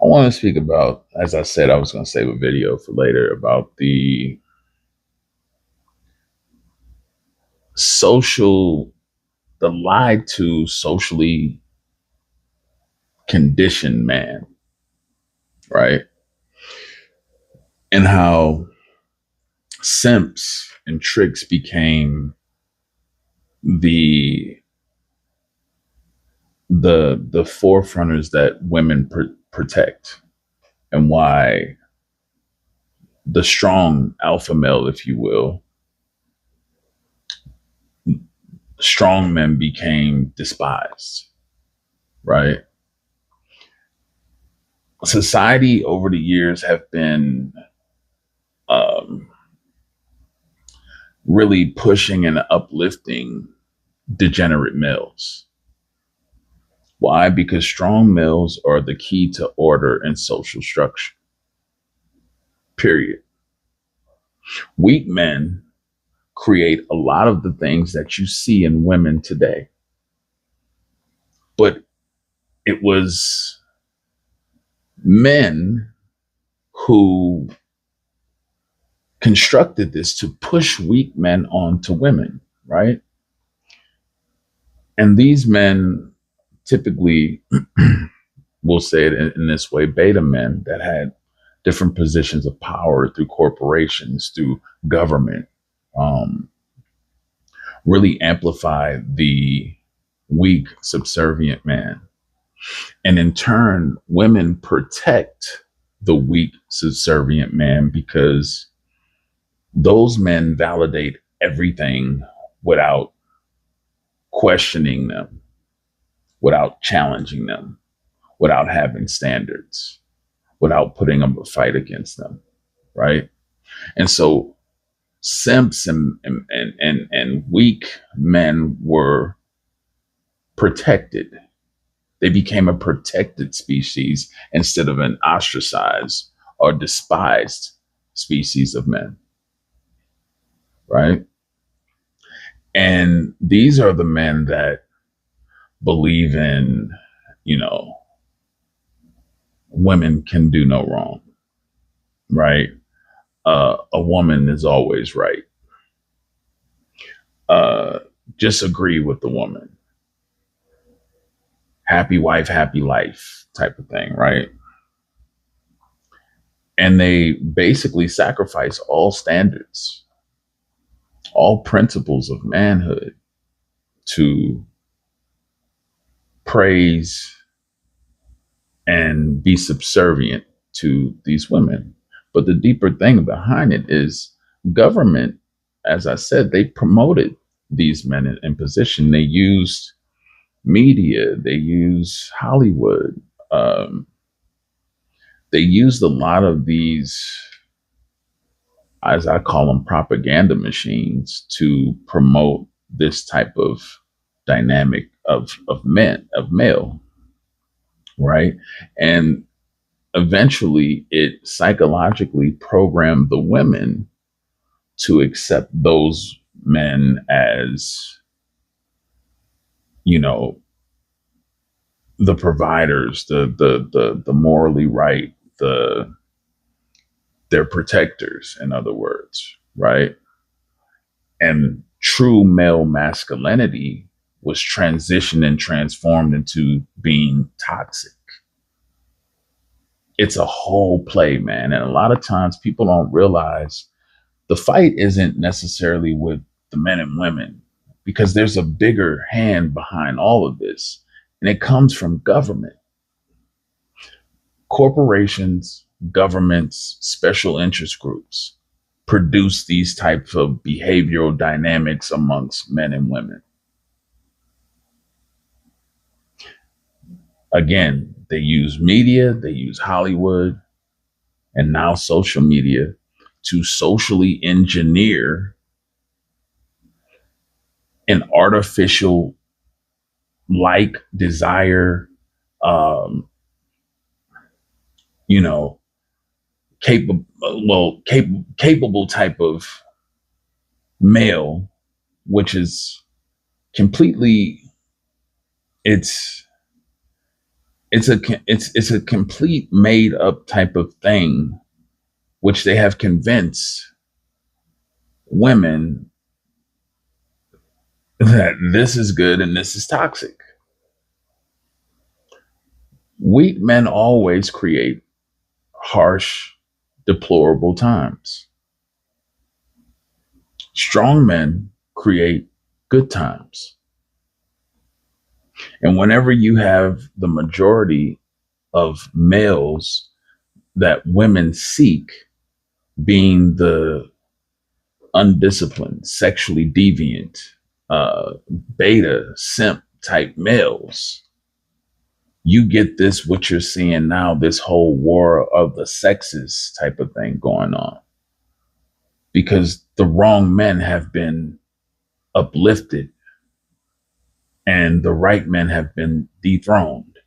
I want to speak about, as I said, I was going to save a video for later about the social, the lied to socially conditioned man, right? And how simps and tricks became the the forefronters that women protect, and why the strong alpha male, if you will, strong men became despised, right? Society over the years have been um, really pushing and uplifting degenerate males. Why? Because strong males are the key to order and social structure. Period. Weak men create a lot of the things that you see in women today. But it was men who constructed this to push weak men onto women, right? And these men typically, we'll say it in this way, beta men that had different positions of power through corporations, through government, um, really amplify the weak, subservient man. And in turn, women protect the weak, subservient man because those men validate everything without questioning them, without challenging them, without having standards, without putting up a fight against them, right? And so simps and weak men were protected. They became a protected species instead of an ostracized or despised species of men, right? And these are the men that believe in, you know, women can do no wrong, right? A woman is always right. Uh, just agree with the woman. Happy wife, happy life type of thing, right? And they basically sacrifice all standards, all principles of manhood to praise and be subservient to these women. But the deeper thing behind it is government, as I said, they promoted these men in position. They used media, they used Hollywood, um, they used a lot of these, as I call them, propaganda machines to promote this type of dynamic of men, of male, right? And eventually it psychologically programmed the women to accept those men as, you know, the providers, the morally right, the they're protectors, in other words, right? And true male masculinity was transitioned and transformed into being toxic. It's a whole play, man. And a lot of times people don't realize the fight isn't necessarily with the men and women because there's a bigger hand behind all of this. And it comes from government, corporations, governments, special interest groups produce these types of behavioral dynamics amongst men and women. Again, they use media, they use Hollywood, and now social media to socially engineer an artificial like desire, um, you know, capable type of male, which is completely, it's It's a complete made up type of thing, which they have convinced women that this is good and this is toxic. Weak men always create harsh, deplorable times. Strong men create good times. And whenever you have the majority of males that women seek being the undisciplined, sexually deviant, beta, simp type males, you get this, what you're seeing now, this whole war of the sexes type of thing going on. Because the wrong men have been uplifted and the right men have been dethroned.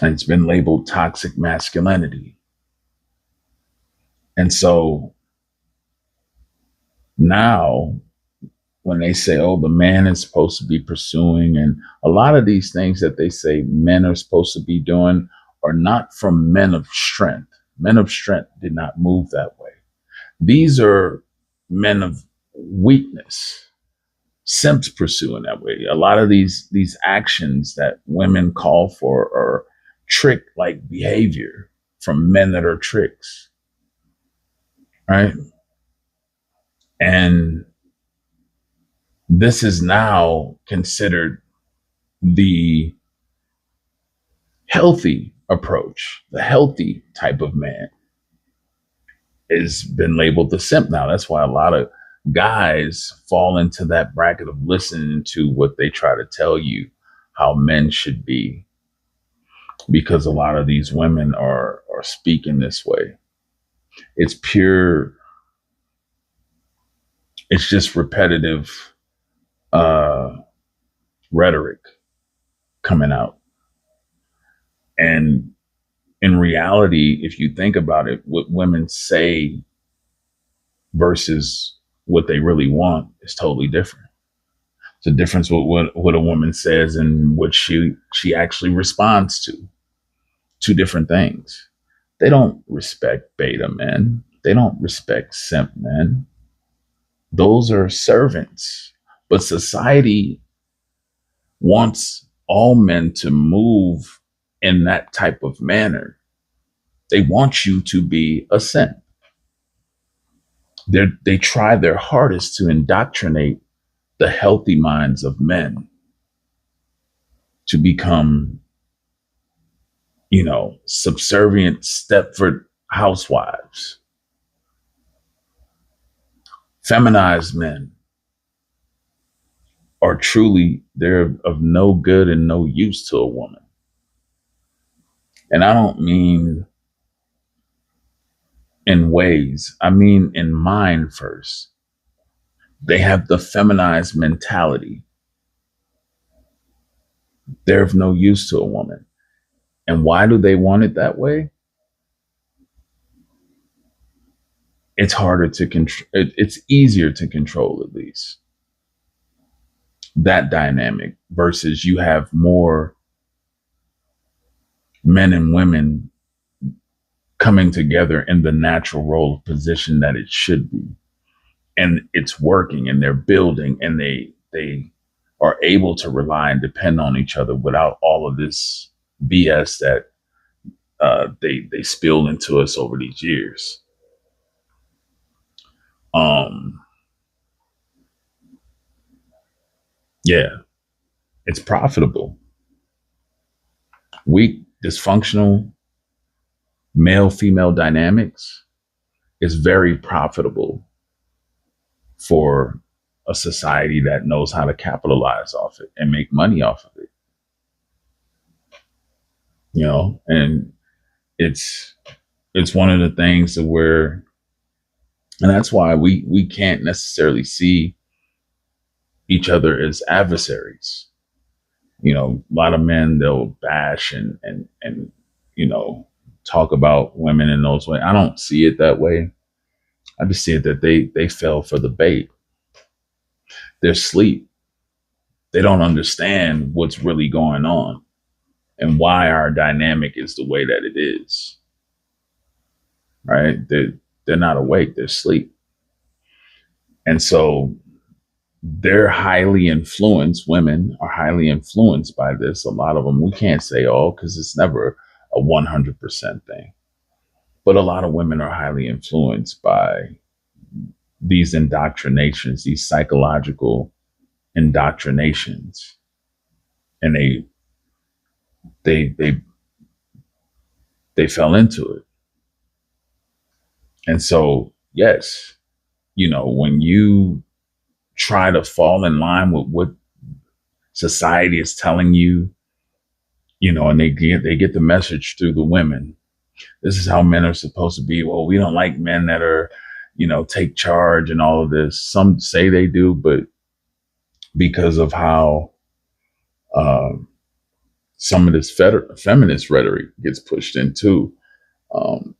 And it's been labeled toxic masculinity. And so now, when they say, oh, the man is supposed to be pursuing, and a lot of these things that they say men are supposed to be doing are not from men of strength. Men of strength did not move that way. These are men of weakness. Simps pursuing that way. A lot of these actions that women call for are trick-like behavior from men that are tricks, right? And this is now considered the healthy approach. The healthy type of man has been labeled the simp now. That's why a lot of guys fall into that bracket of listening to what they try to tell you how men should be, because a lot of these women are speaking this way. It's pure, it's just repetitive rhetoric coming out. And in reality, if you think about it, what women say versus what they really want is totally different. It's a difference with what a woman says and what she actually responds to. Two different things. They don't respect beta men. They don't respect simp men. Those are servants. But society wants all men to move in that type of manner. They want you to be a simp. They try their hardest to indoctrinate the healthy minds of men to become, subservient Stepford housewives, feminized men are truly, they're of no good and no use to a woman. And I don't mean in ways, I mean in mind first. They have the feminized mentality. They're of no use to a woman. And why do they want it that way? It's harder to control. It's easier to control, at least. That dynamic versus you have more men and women coming together in the natural role of position that it should be. And it's working and they're building and they are able to rely and depend on each other without all of this BS that they spilled into us over these years. Yeah, it's profitable. Weak, dysfunctional male-female dynamics is very profitable for a society that knows how to capitalize off it and make money off of it. And it's one of the things that and that's why we can't necessarily see each other as adversaries. A lot of men, they'll bash and talk about women in those ways. I don't see it that way. I just see it that they fell for the bait. They're asleep. They don't understand what's really going on. and why our dynamic is the way that it is. Right? They're not awake, they're asleep. And so they're highly influenced. Women are highly influenced by this. A lot of them, we can't say all because it's never a 100% thing. But a lot of women are highly influenced by these indoctrinations, these psychological indoctrinations. And they they they fell into it. And so, yes, when you try to fall in line with what society is telling you, and they get the message through the women. This is how men are supposed to be. Well, we don't like men that are, take charge and all of this. Some say they do, but because of how some of this feminist rhetoric gets pushed into, um,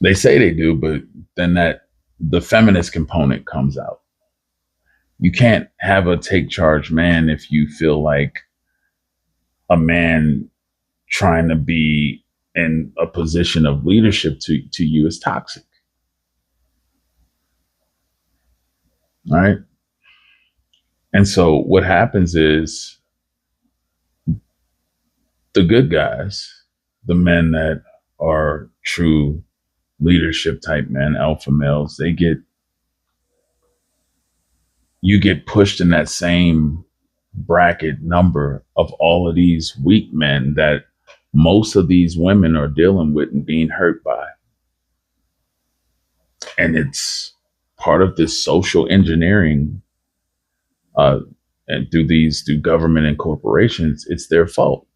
they say they do, but then that the feminist component comes out. You can't have a take charge man if you feel like a man trying to be in a position of leadership to you is toxic. All right. And so what happens is the good guys, the men that are true leadership type men, alpha males, you get pushed in that same bracket number of all of these weak men that most of these women are dealing with and being hurt by. And it's part of this social engineering, and through government and corporations. It's their fault.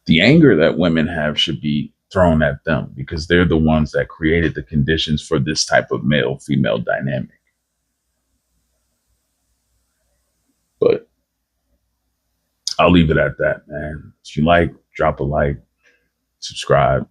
The anger that women have should be thrown at them because they're the ones that created the conditions for this type of male female dynamic. But I'll leave it at that, man. If you like, drop a like, subscribe.